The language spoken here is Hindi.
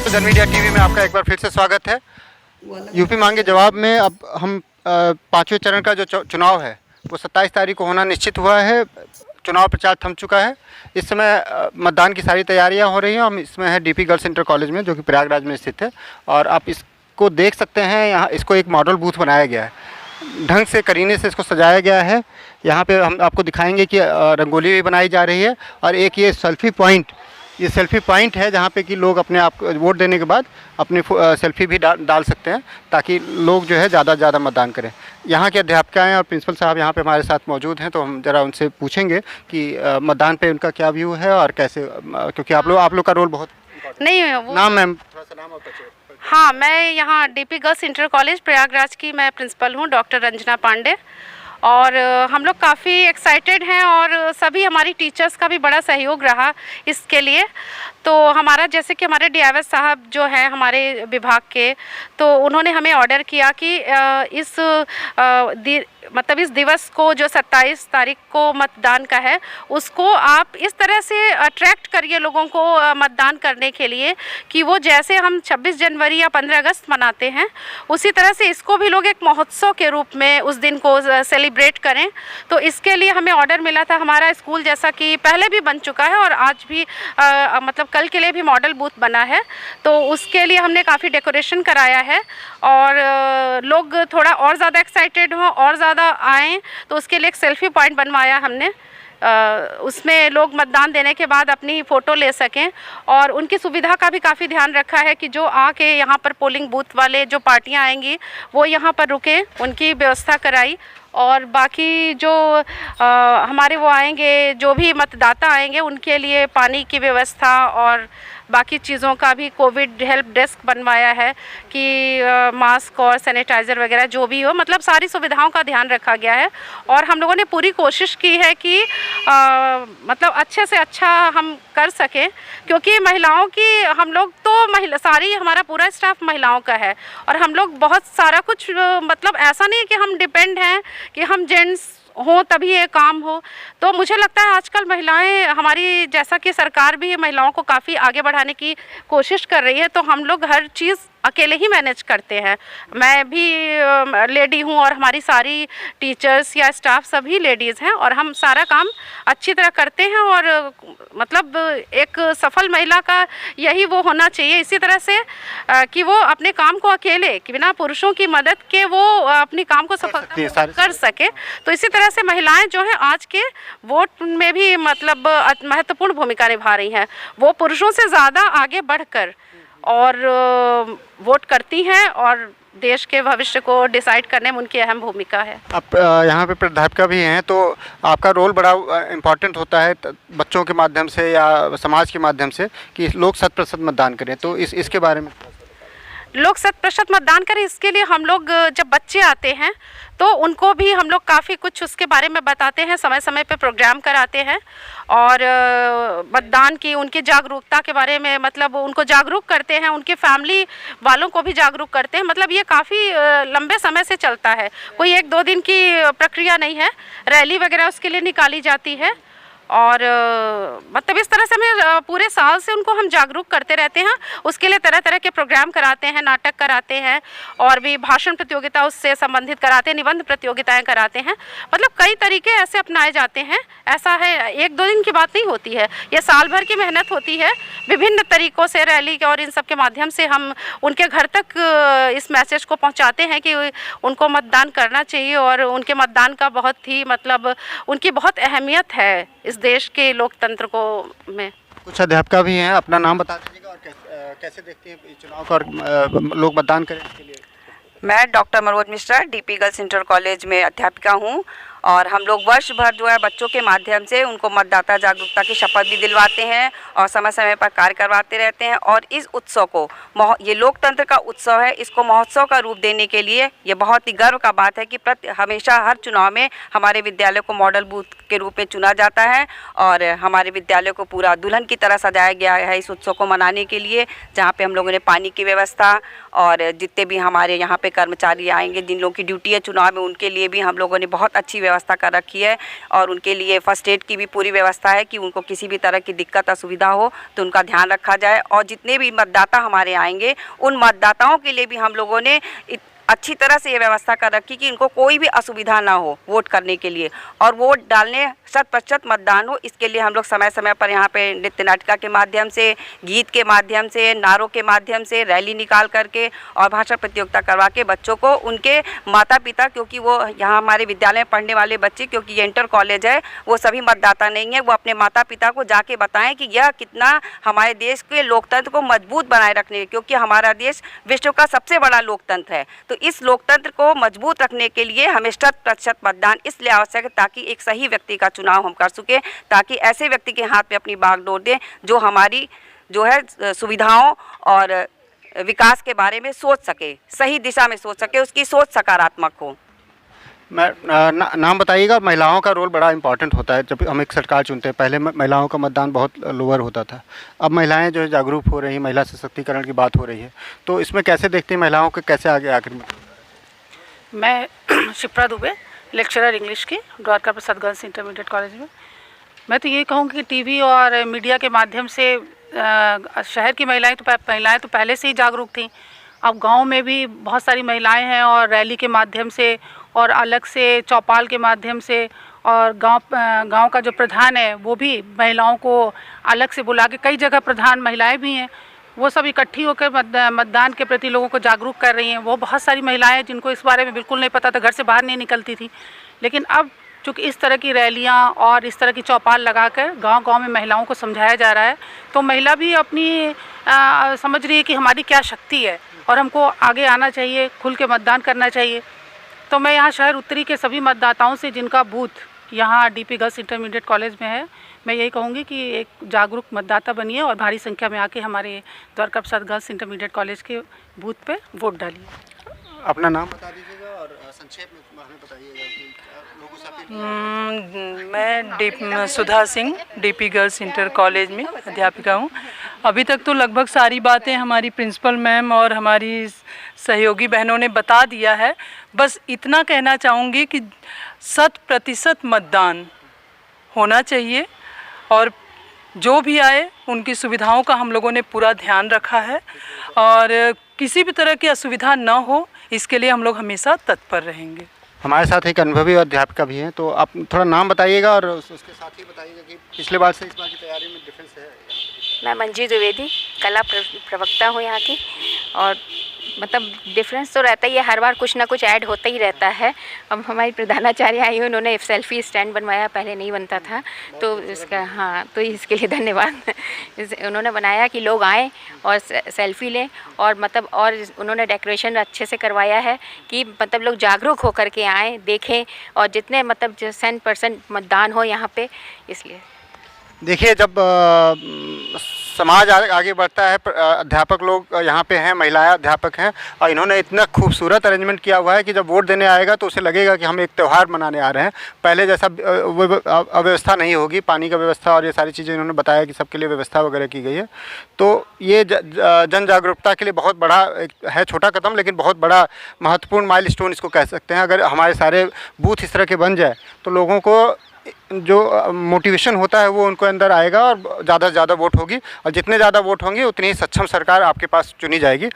दोस्तों, जन मीडिया टीवी में आपका एक बार फिर से स्वागत है। यूपी मांगे जवाब में अब हम पाँचवें चरण का जो चुनाव है वो 27 तारीख को होना निश्चित हुआ है। चुनाव प्रचार थम चुका है। इस समय मतदान की सारी तैयारियां हो रही हैं। हम इसमें है डीपी गर्ल्स इंटर कॉलेज में, जो कि प्रयागराज में स्थित है, और आप इसको देख सकते हैं। यहाँ इसको एक मॉडल बूथ बनाया गया है, ढंग से करीने से इसको सजाया गया है। यहाँ पे हम आपको दिखाएंगे कि रंगोली भी बनाई जा रही है, और एक ये सेल्फ़ी पॉइंट है जहाँ पे कि लोग अपने आप वोट देने के बाद अपनी सेल्फ़ी भी डाल सकते हैं, ताकि लोग जो है ज़्यादा से ज़्यादा मतदान करें। यहाँ के अध्यापिकाएँ और प्रिंसिपल साहब यहाँ पे हमारे साथ मौजूद हैं, तो हम ज़रा उनसे पूछेंगे कि मतदान पे उनका क्या व्यू है और कैसे, क्योंकि आप लोग का रोल बहुत नहीं है वो। नाम मैम, थोड़ा सा नाम और परिचय। हाँ, मैं यहाँ DP girls inter college Prayagraj की मैं प्रिंसिपल हूँ, डॉक्टर रंजना पांडे। और हम लोग काफ़ी एक्साइटेड हैं, और सभी हमारी टीचर्स का भी बड़ा सहयोग रहा इसके लिए। तो हमारा, जैसे कि हमारे डीआईएस साहब जो हैं हमारे विभाग के, तो उन्होंने हमें ऑर्डर किया कि इस दिवस को, जो 27 तारीख को मतदान का है, उसको आप इस तरह से अट्रैक्ट करिए लोगों को मतदान करने के लिए, कि वो जैसे हम 26 जनवरी या 15 अगस्त मनाते हैं, उसी तरह से इसको भी लोग एक महोत्सव के रूप में उस दिन को सेलिब्रेट करें। तो इसके लिए हमें ऑर्डर मिला था। हमारा स्कूल जैसा कि पहले भी बन चुका है, और आज भी मतलब कल के लिए भी मॉडल बूथ बना है, तो उसके लिए हमने काफ़ी डेकोरेशन कराया है, और लोग थोड़ा और ज़्यादा एक्साइटेड हों और ज़्यादा आएँ, तो उसके लिए एक सेल्फ़ी पॉइंट बनवाया हमने। उसमें लोग मतदान देने के बाद अपनी फ़ोटो ले सकें, और उनकी सुविधा का भी काफ़ी ध्यान रखा है कि जो आके यहाँ पर पोलिंग बूथ वाले जो पार्टियाँ आएंगी वो यहाँ पर रुके, उनकी व्यवस्था कराई। और बाकी जो हमारे वो आएंगे, जो भी मतदाता आएंगे, उनके लिए पानी की व्यवस्था और बाकी चीज़ों का भी कोविड हेल्प डेस्क बनवाया है, कि मास्क और सैनिटाइज़र वगैरह जो भी हो, मतलब सारी सुविधाओं का ध्यान रखा गया है। और हम लोगों ने पूरी कोशिश की है कि मतलब अच्छे से अच्छा हम कर सकें, क्योंकि महिलाओं की, हम लोग तो सारी, हमारा पूरा स्टाफ महिलाओं का है, और हम लोग बहुत सारा कुछ, मतलब ऐसा नहीं है कि हम डिपेंड हैं कि हम जेंट्स हो तभी ये काम हो। तो मुझे लगता है आजकल महिलाएं हमारी, जैसा कि सरकार भी महिलाओं को काफ़ी आगे बढ़ाने की कोशिश कर रही है, तो हम लोग हर चीज़ अकेले ही मैनेज करते हैं। मैं भी लेडी हूँ, और हमारी सारी टीचर्स या स्टाफ सभी लेडीज़ हैं, और हम सारा काम अच्छी तरह करते हैं। और मतलब एक सफल महिला का यही वो होना चाहिए, इसी तरह से कि वो अपने काम को अकेले, कि बिना पुरुषों की मदद के वो अपने काम को सफलता कर सके। तो इसी तरह से महिलाएं जो हैं आज के वोट में भी मतलब महत्वपूर्ण भूमिका निभा रही हैं। वो पुरुषों से ज़्यादा आगे बढ़कर और वोट करती हैं, और देश के भविष्य को डिसाइड करने में उनकी अहम भूमिका है। आप यहाँ पे प्राध्यापिका भी हैं, तो आपका रोल बड़ा इम्पोर्टेंट होता है बच्चों के माध्यम से या समाज के माध्यम से, कि लोग 100% मतदान करें। तो इसके बारे में लोग 100% मतदान करें, इसके लिए हम लोग, जब बच्चे आते हैं तो उनको भी हम लोग काफ़ी कुछ उसके बारे में बताते हैं, समय समय पे प्रोग्राम कराते हैं, और मतदान की, उनकी जागरूकता के बारे में, मतलब उनको जागरूक करते हैं, उनके फैमिली वालों को भी जागरूक करते हैं। मतलब ये काफ़ी लंबे समय से चलता है, कोई 1-2 दिन की प्रक्रिया नहीं है। रैली वगैरह उसके लिए निकाली जाती है, और मतलब इस तरह से हमें पूरे साल से उनको हम जागरूक करते रहते हैं। उसके लिए तरह तरह के प्रोग्राम कराते हैं, नाटक कराते हैं, और भी भाषण प्रतियोगिता उससे संबंधित कराते हैं, निबंध प्रतियोगिताएं कराते हैं। मतलब कई तरीके ऐसे अपनाए जाते हैं। ऐसा है, 1-2 दिन की बात नहीं होती है, ये साल भर की मेहनत होती है। विभिन्न तरीक़ों से, रैली और इन सब के माध्यम से हम उनके घर तक इस मैसेज को पहुँचाते हैं कि उनको मतदान करना चाहिए, और उनके मतदान का बहुत ही, मतलब उनकी बहुत अहमियत है इस देश के लोकतंत्र को में। कुछ अध्यापिका भी हैं, अपना नाम बता दीजिएगा, और कैसे देखती हैं चुनाव का, और लोग मतदान करें इसके लिए। मैं doctor Manoj Mishra, DP girls inter college में अध्यापिका हूँ, और हम लोग वर्ष भर जो है बच्चों के माध्यम से उनको मतदाता जागरूकता की शपथ भी दिलवाते हैं, और समय समय पर कार्य करवाते रहते हैं। और इस उत्सव को, ये लोकतंत्र का उत्सव है, इसको महोत्सव का रूप देने के लिए ये बहुत ही गर्व का बात है कि हमेशा हर चुनाव में हमारे विद्यालय को मॉडल बूथ के रूप में चुना जाता है, और हमारे विद्यालय को पूरा दुल्हन की तरह सजाया गया है इस उत्सव को मनाने के लिए, जहाँ पे हम लोगों ने पानी की व्यवस्था, और जितने भी हमारे यहाँ पे कर्मचारी आएंगे, जिन लोगों की ड्यूटी है चुनाव में, उनके लिए भी हम लोगों ने बहुत अच्छी व्यवस्था कर रखी है और उनके लिए फर्स्ट एड की भी पूरी व्यवस्था है कि उनको किसी भी तरह की दिक्कत असुविधा हो तो उनका ध्यान रखा जाए। और जितने भी मतदाता हमारे आएंगे उन मतदाताओं के लिए भी हम लोगों ने अच्छी तरह से ये व्यवस्था कर रखी कि इनको कोई भी असुविधा ना हो वोट करने के लिए और वोट डालने 100% मतदान हो। इसके लिए हम लोग समय समय पर यहाँ पे नृत्य नाटिका के माध्यम से, गीत के माध्यम से, नारों के माध्यम से रैली निकाल करके और भाषण प्रतियोगिता करवा के बच्चों को उनके माता पिता, क्योंकि वो यहाँ हमारे विद्यालय में पढ़ने वाले बच्चे, क्योंकि ये इंटर कॉलेज है, वो सभी मतदाता नहीं है, वो अपने माता पिता को जाके बताएं कि यह कितना हमारे देश के लोकतंत्र को मजबूत बनाए रखने, क्योंकि हमारा देश विश्व का सबसे बड़ा लोकतंत्र है। तो इस लोकतंत्र को मजबूत रखने के लिए हमें 100% मतदान इसलिए आवश्यक है ताकि एक सही व्यक्ति का चुनाव हम कर सकें, ताकि ऐसे व्यक्ति के हाथ में अपनी बागडोर दें जो हमारी जो है सुविधाओं और विकास के बारे में सोच सके, सही दिशा में सोच सके, उसकी सोच सकारात्मक हो। मैं नाम बताइएगा। महिलाओं का रोल बड़ा इंपॉर्टेंट होता है जब हम एक सरकार चुनते हैं। पहले महिलाओं का मतदान बहुत लोअर होता था, अब महिलाएं जो है जागरूक हो रही हैं, महिला सशक्तिकरण की बात हो रही है, तो इसमें कैसे देखते हैं महिलाओं को, कैसे आगे आखिर? मैं शिप्रा दुबे, लेक्चरर इंग्लिश की, Dwarka Prasad girls intermediate college में। मैं तो ये कहूँगी कि टीवी और मीडिया के माध्यम से शहर की महिलाएं तो पहले से ही जागरूक थीं। अब गांव में भी बहुत सारी महिलाएं हैं और रैली के माध्यम से और अलग से चौपाल के माध्यम से, और गांव का जो प्रधान है वो भी महिलाओं को अलग से बुला के, कई जगह प्रधान महिलाएं भी हैं, वो सब इकट्ठी होकर मतदान के प्रति लोगों को जागरूक कर रही हैं। वो बहुत सारी महिलाएं हैं जिनको इस बारे में बिल्कुल नहीं पता था, घर से बाहर नहीं निकलती थी, लेकिन अब चूँकि इस तरह की रैलियां और इस तरह की चौपाल लगाकर गांव-गांव में महिलाओं को समझाया जा रहा है, तो महिला भी अपनी समझ रही है कि हमारी क्या शक्ति है और हमको आगे आना चाहिए, खुल के मतदान करना चाहिए। तो मैं यहाँ शहर उत्तरी के सभी मतदाताओं से, जिनका बूथ यहाँ डीपी गर्ल्स इंटरमीडिएट कॉलेज में है, मैं यही कहूँगी कि एक जागरूक मतदाता बनिए और भारी संख्या में आके हमारे Dwarka Prasad girls intermediate college के बूथ पे वोट डालिए। अपना नाम बता दीजिएगा और संक्षेप में हमें बताइएगा कि लोगों से अपील। मैं Sudha Singh, DP girls inter college में अध्यापिका हूँ। अभी तक तो लगभग सारी बातें हमारी प्रिंसिपल मैम और हमारी सहयोगी बहनों ने बता दिया है। बस इतना कहना चाहूँगी कि 100% मतदान होना चाहिए और जो भी आए उनकी सुविधाओं का हम लोगों ने पूरा ध्यान रखा है और किसी भी तरह की असुविधा न हो, इसके लिए हम लोग हमेशा तत्पर रहेंगे। हमारे साथ एक अनुभवी अध्यापिका भी हैं, तो आप थोड़ा नाम बताइएगा और उसके साथ ही बताइएगा कि पिछले बार से इस बार की तैयारी में डिफरेंस है। मैं मंजू द्विवेदी, कला प्रवक्ता हूँ यहाँ की, और मतलब डिफरेंस तो रहता ही है, हर बार कुछ ना कुछ ऐड होता ही रहता है। अब हमारी प्रधानाचार्य आई, उन्होंने सेल्फी स्टैंड बनवाया, पहले नहीं बनता था, तो इसका हाँ, तो इसके लिए धन्यवाद। उन्होंने बनाया कि लोग आएँ और सेल्फी लें, और मतलब और उन्होंने डेकोरेशन अच्छे से करवाया है कि मतलब लोग जागरूक होकर के आएँ, देखें, और जितने मतलब 100% मतदान हो यहाँ पे, इसलिए। देखिए, जब समाज आगे बढ़ता है, अध्यापक लोग यहाँ पे हैं, महिलाएं अध्यापक हैं, और इन्होंने इतना खूबसूरत अरेंजमेंट किया हुआ है कि जब वोट देने आएगा तो उसे लगेगा कि हम एक त्यौहार मनाने आ रहे हैं। पहले जैसा अव्यवस्था नहीं होगी, पानी का व्यवस्था और ये सारी चीज़ें इन्होंने बताया कि सबके लिए व्यवस्था वगैरह की गई है। तो ये जन जागरूकता के लिए बहुत बड़ा है, छोटा कदम लेकिन बहुत बड़ा महत्वपूर्ण माइलस्टोन इसको कह सकते हैं। अगर हमारे सारे बूथ इस तरह के बन जाए तो लोगों को जो मोटिवेशन होता है वो उनको अंदर आएगा और ज़्यादा से ज़्यादा वोट होगी, और जितने ज़्यादा वोट होंगे उतनी ही सक्षम सरकार आपके पास चुनी जाएगी।